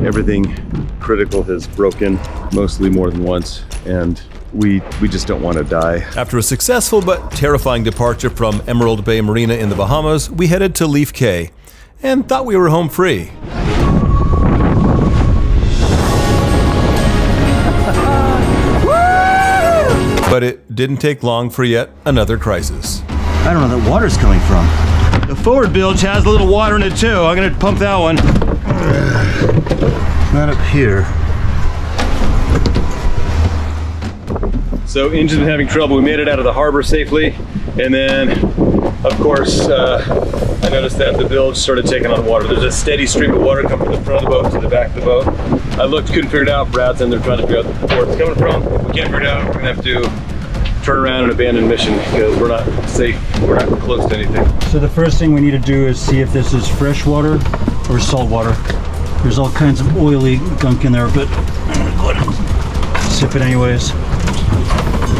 everything critical has broken, mostly more than once, and we just don't want to die. After a successful but terrifying departure from Emerald Bay Marina in the Bahamas, we headed to Leaf Cay and thought we were home free. But it didn't take long for yet another crisis. I don't know where that water's coming from. The forward bilge has a little water in it too. I'm gonna pump that one. Not up here. So engine's been having trouble. We made it out of the harbor safely, and then of course I noticed that the bilge started taking on water. There's a steady stream of water coming from the front of the boat to the back of the boat. I looked, couldn't figure it out. Brad's in there trying to figure out where it's coming from. If we can't figure it out, we're gonna have to turn around and abandon mission because we're not safe. We're not close to anything. So the first thing we need to do is see if this is fresh water or salt water. There's all kinds of oily gunk in there, but go ahead and sip it anyways.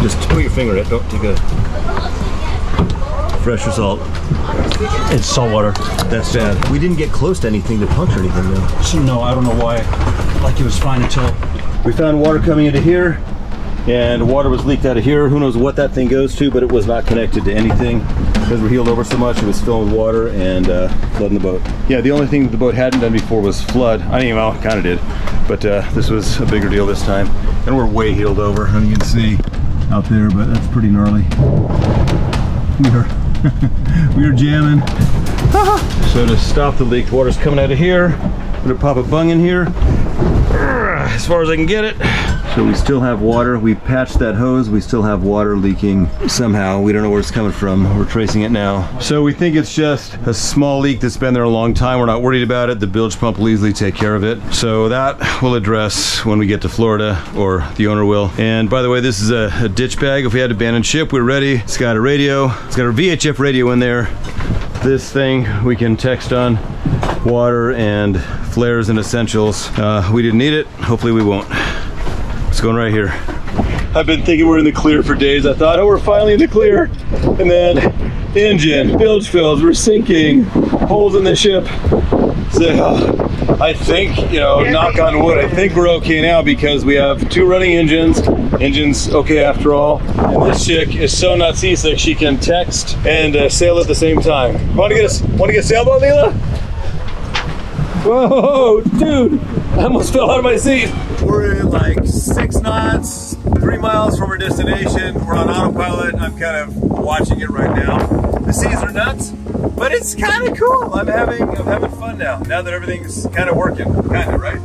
Just put your finger in it. Don't take a fresh or salt. It's salt water. That's bad. We didn't get close to anything to puncture anything though. So no, I don't know why. Like it was fine until we found water coming into here, and water was leaked out of here. Who knows what that thing goes to, but it was not connected to anything because we're heeled over so much. It was filling with water and flooding the boat. Yeah, the only thing that the boat hadn't done before was flood. I mean, well, kind of did, but this was a bigger deal this time. And we're way heeled over, as you can see out there, but that's pretty gnarly. We are jamming. So to stop the leak, water's coming out of here. I'm gonna pop a bung in here as far as I can get it. So we still have water. We patched that hose. We still have water leaking somehow. We don't know where it's coming from. We're tracing it now. So we think it's just a small leak that's been there a long time. We're not worried about it. The bilge pump will easily take care of it. So that we'll address when we get to Florida, or the owner will. And by the way, this is a ditch bag. If we had to abandon ship, we're ready. It's got a radio. It's got a VHF radio in there. This thing we can text on, water and flares and essentials. We didn't need it. Hopefully we won't. It's going right here. I've been thinking we're in the clear for days. I thought, oh, we're finally in the clear. And then engine, bilge fills, we're sinking, holes in the ship. So I think, you know, knock on wood, I think we're okay now because we have 2 running engines. Engine's okay after all. And this chick is so not seasick, she can text and sail at the same time. Want to get a sailboat, Leela? Whoa, dude, I almost fell out of my seat. We're like 6 knots, 3 miles from our destination. We're on autopilot. I'm kind of watching it right now. The seas are nuts, but it's kind of cool. I'm having fun now that everything's kind of working. Kind of, right?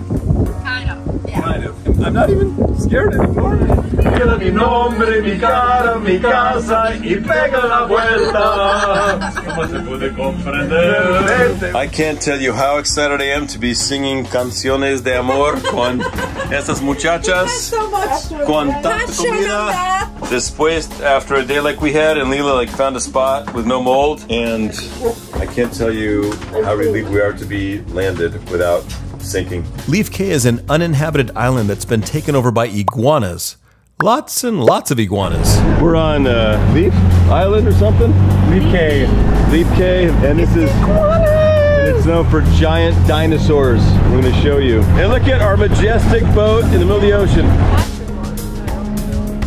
Kind of, yeah. Kind of. I'm not even scared anymore. Mi nombre, mi cara, mi casa, y pega la vuelta. I can't tell you how excited I am to be singing canciones de amor con estas muchachas. Con tanta comida. Después, after a day like we had, and Leela like found a spot with no mold, and I can't tell you how relieved we are to be landed without sinking. Leaf Cay is an uninhabited island that's been taken over by iguanas. Lots and lots of iguanas. We're on Leaf Island or something? Leaf Cay. Leaf Cay, and this is it's known for giant dinosaurs. I'm going to show you. And look at our majestic boat in the middle of the ocean.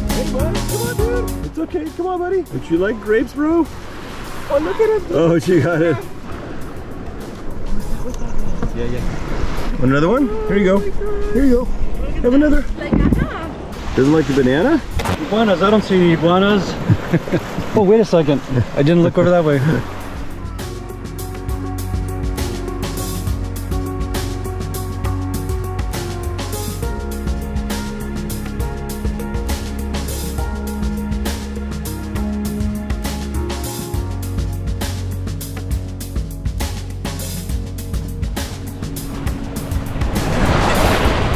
Hey, buddy, come on, dude. It's okay. Come on, buddy. Don't you like grapes, bro? Oh, look at it. Oh, she got it. Yeah. Want another one? Here you go. Here you go. Have another. Doesn't like the banana? iguanas. I don't see any iguanas. Oh, wait a second. I didn't look over that way.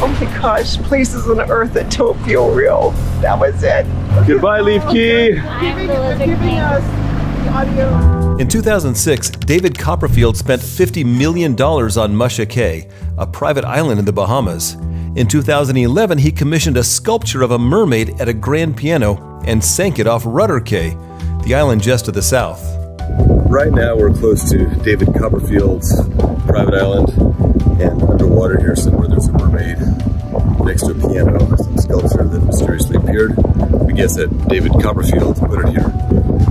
Oh my gosh, places on earth that don't feel real. That was it. Goodbye, Leaf Cay. Giving us the audio. In 2006, David Copperfield spent $50 million on Rudder Cay, a private island in the Bahamas. In 2011, he commissioned a sculpture of a mermaid at a grand piano and sank it off Rudder Cay, the island just to the south. Right now we're close to David Copperfield's private island. And underwater here somewhere there's a mermaid next to a piano, some sculpture that mysteriously appeared. We guess that David Copperfield put it here.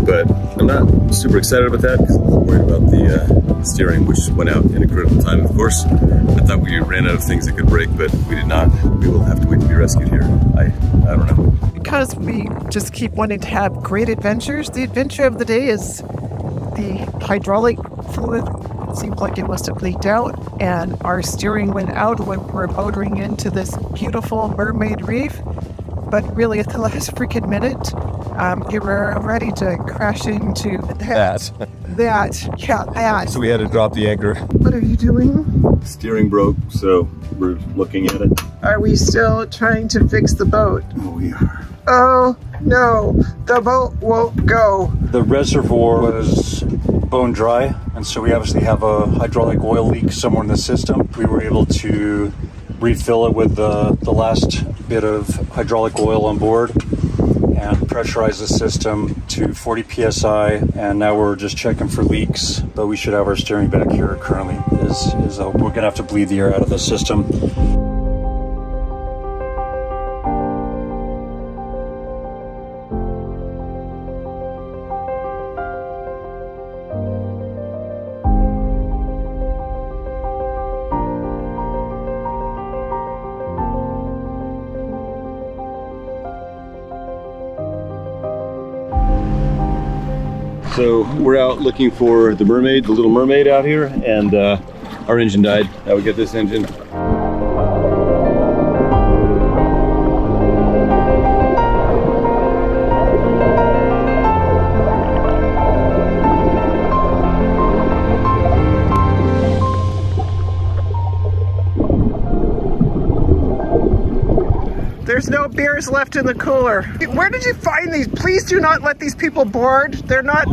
But I'm not super excited about that because I'm a little worried about the steering, which went out in a critical time, of course. I thought we ran out of things that could break, but we did not. We will have to wait to be rescued here. I don't know. Because we just keep wanting to have great adventures, the adventure of the day is the hydraulic fluid. It seems like it must have leaked out, and our steering went out when we're motoring into this beautiful mermaid reef. But really, at the last freaking minute, we were ready to crash into that. So we had to drop the anchor. What are you doing? Steering broke, so we're looking at it. Are we still trying to fix the boat? Oh, we are. Oh no, the boat won't go. The reservoir was bone dry, and so we obviously have a hydraulic oil leak somewhere in the system. We were able to refill it with the last bit of hydraulic oil on board and pressurize the system to 40 psi, and now we're just checking for leaks, but we should have our steering back here currently. We're gonna have to bleed the air out of the system. So we're out looking for the mermaid, the little mermaid out here, and our engine died. Now we get this engine. There's no beers left in the cooler. Where did you find these? Please do not let these people board. They're not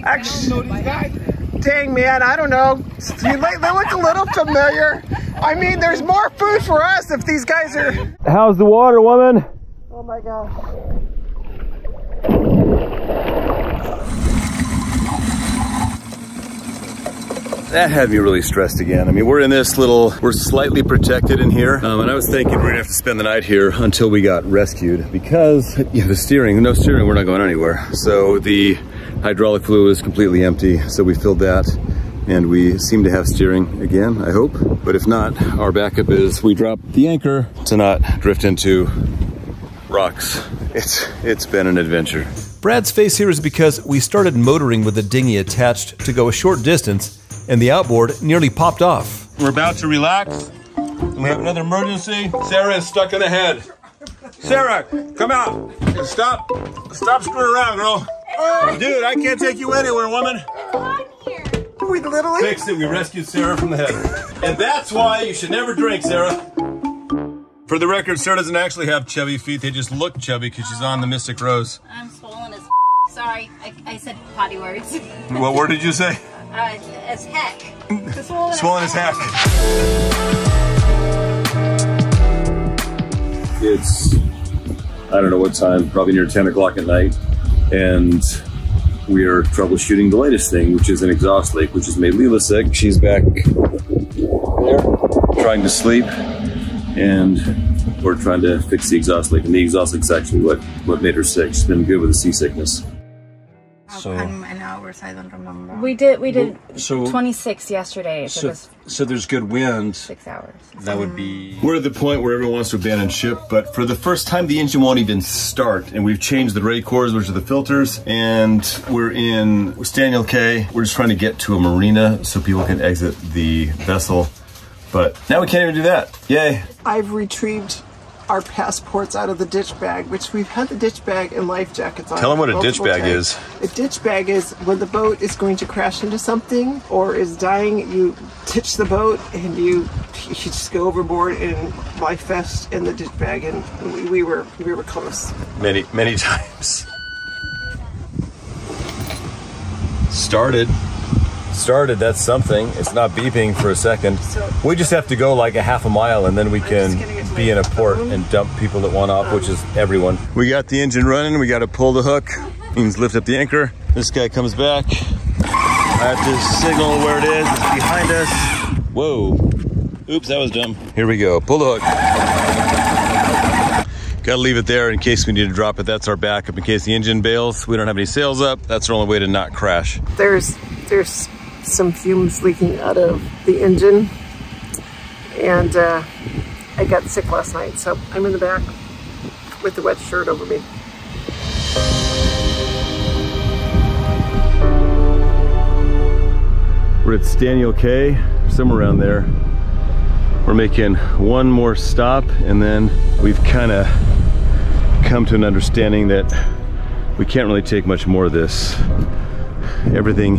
actually. Dang, man, I don't know. They look a little familiar. I mean, there's more food for us if these guys are. How's the water, woman? Oh my gosh. That had me really stressed again. I mean, we're in this little, we're slightly protected in here. And I was thinking we're gonna have to spend the night here until we got rescued because the steering, no steering, we're not going anywhere. So the hydraulic fluid is completely empty. So we filled that and we seem to have steering again, I hope. But if not, our backup is we drop the anchor to not drift into rocks. It's been an adventure. Brad's face here is because we started motoring with the dinghy attached to go a short distance, and the outboard nearly popped off. We're about to relax. We have another emergency. Sarah is stuck in the head. Sarah, come out. Stop screwing around, girl. Dude, I can't take you anywhere, woman. We literally Fixed it. We rescued Sarah from the head. And that's why you should never drink, Sarah. For the record, Sarah doesn't actually have chubby feet. They just look chubby because she's on the Mystic Rose. I'm swollen as sorry, I said potty words. What word did you say? As heck. Swollen as heck. It's, I don't know what time, probably near 10 o'clock at night. And we are troubleshooting the latest thing, which is an exhaust leak, which has made Leela sick. She's back there, trying to sleep. And we're trying to fix the exhaust leak. And the exhaust leak's actually what made her sick. She's been good with the seasickness. So an hours, I don't remember. We did so 26 yesterday. So there's good wind. 6 hours. That would be. We're at the point where everyone wants to abandon ship, but for the first time the engine won't even start. And we've changed the ray cores, which are the filters, and we're in Leaf Cay. We're just trying to get to a marina so people can exit the vessel. But now we can't even do that. Yay. I've retrieved our passports out of the ditch bag, which we've had the ditch bag and life jackets on. Tell them what a ditch bag is. A ditch bag is when the boat is going to crash into something or is dying, you ditch the boat and you just go overboard and life vest in the ditch bag, and we were close. Many times. Started, that's something. It's not beeping for a second. We just have to go like a half a mile and then we can be in a port and dump people that want off, which is everyone. We got the engine running, we got to pull the hook, means lift up the anchor. This guy comes back. I have to signal where it is, it's behind us. Whoa, Oops, that was dumb. Here we go, pull the hook. Gotta leave it there in case we need to drop it. That's our backup in case the engine bails. We don't have any sails up. That's our only way to not crash. There's some fumes leaking out of the engine, and I got sick last night, so I'm in the back with the wet shirt over me. We're at Leaf Cay, somewhere around there. We're making one more stop, and then we've kind of come to an understanding that we can't really take much more of this. Everything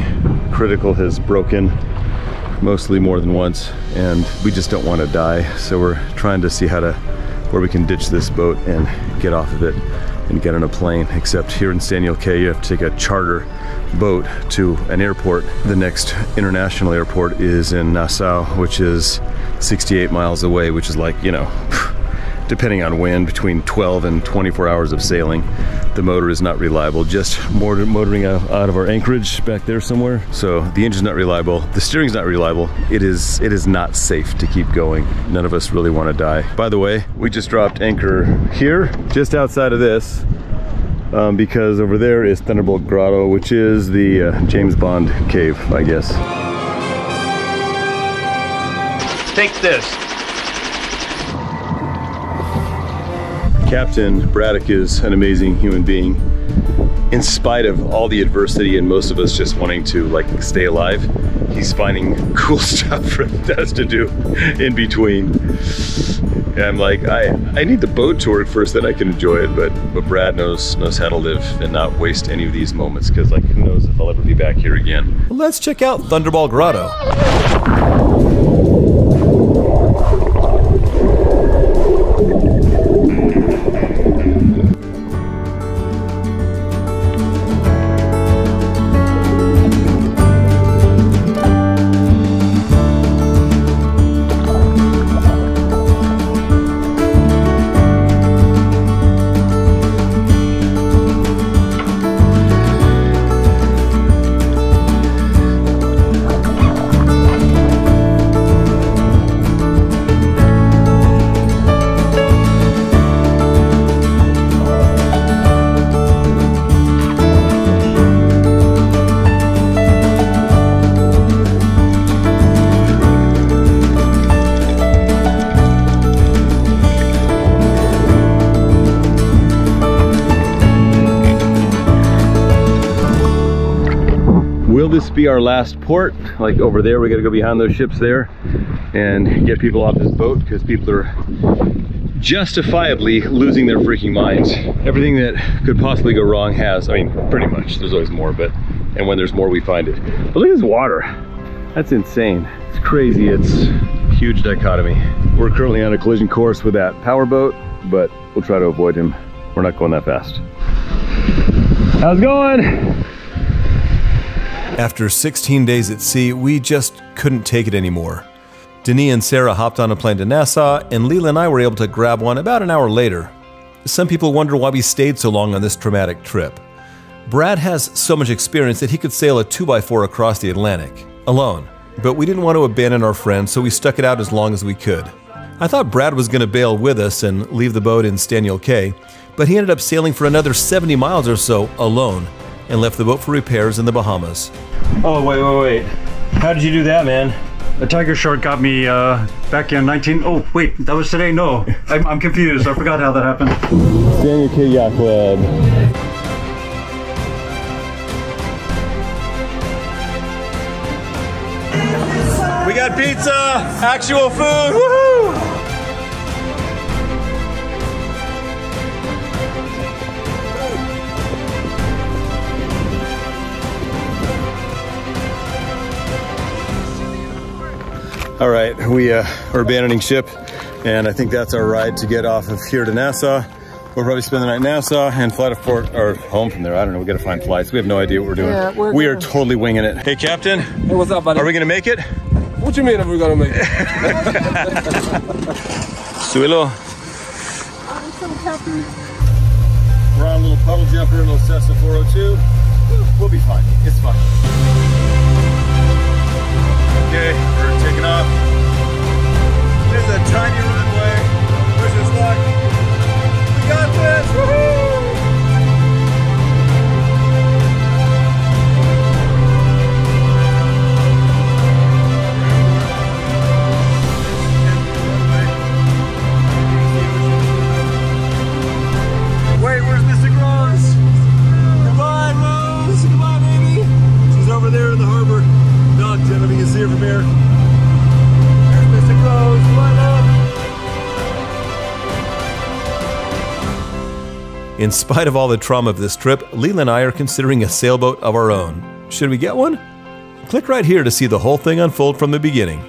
critical has broken, mostly more than once, and we just don't want to die. So we're trying to see where we can ditch this boat and get off of it and get on a plane. Except here in Leaf Cay, you have to take a charter boat to an airport. The next international airport is in Nassau, which is 68 miles away, which is like, you know, depending on wind, between 12 and 24 hours of sailing. The motor is not reliable, just motoring out of our anchorage back there somewhere. So the engine's not reliable, the steering's not reliable. It is not safe to keep going. None of us really want to die. By the way, we just dropped anchor here, just outside of this, because over there is Thunderball Grotto, which is the James Bond cave, I guess. Take this. Captain Braddock is an amazing human being. In spite of all the adversity and most of us just wanting to like stay alive, he's finding cool stuff for us to do in between. And I'm like, I need the boat to work first, then I can enjoy it. But Brad knows how to live and not waste any of these moments, because like, who knows if I'll ever be back here again. Let's check out Thunderball Grotto. Will this be our last port? Like over there, we gotta go behind those ships there and get people off this boat, because people are justifiably losing their freaking minds. Everything that could possibly go wrong has. I mean, pretty much. There's always more, and when there's more, we find it. But look at this water. That's insane. It's crazy. It's a huge dichotomy. We're currently on a collision course with that power boat, but we'll try to avoid him. We're not going that fast. How's it going? After 16 days at sea, we just couldn't take it anymore. Denis and Sarah hopped on a plane to Nassau, and Leela and I were able to grab one about an hour later. Some people wonder why we stayed so long on this traumatic trip. Brad has so much experience that he could sail a 2x4 across the Atlantic, alone. But we didn't want to abandon our friend, so we stuck it out as long as we could. I thought Brad was going to bail with us and leave the boat in Leaf Cay, but he ended up sailing for another 70 miles or so alone, and left the boat for repairs in the Bahamas. Oh, wait. How did you do that, man? A tiger shark got me back in oh wait, that was today? No, I'm confused. I forgot how that happened. Leaf Cay Yacht Club. We got pizza, actual food, woohoo! All right, we are abandoning ship, and I think that's our ride to get off of here to Nassau. We'll probably spend the night in Nassau and fly to Fort, or home from there. I don't know, we gotta find flights. We have no idea what we're doing. Yeah, we are totally winging it. Hey, Captain. Hey, what's up, buddy? Are we gonna make it? What you mean if we're gonna make it? Suelo. We're on a little puddle jumper, a little Cessna 402. We'll be fine, it's fine. Okay, we're taking off. Just a tiny runway. Wish us luck. We got this! Woohoo! Wait, where's Mr. Rose? Goodbye, Rose! Goodbye, baby! She's over there in the harbor. Dock, gentlemen, you can see her from here. There's Mr. Rose. Goodbye, love! In spite of all the trauma of this trip, Leela and I are considering a sailboat of our own. Should we get one? Click right here to see the whole thing unfold from the beginning.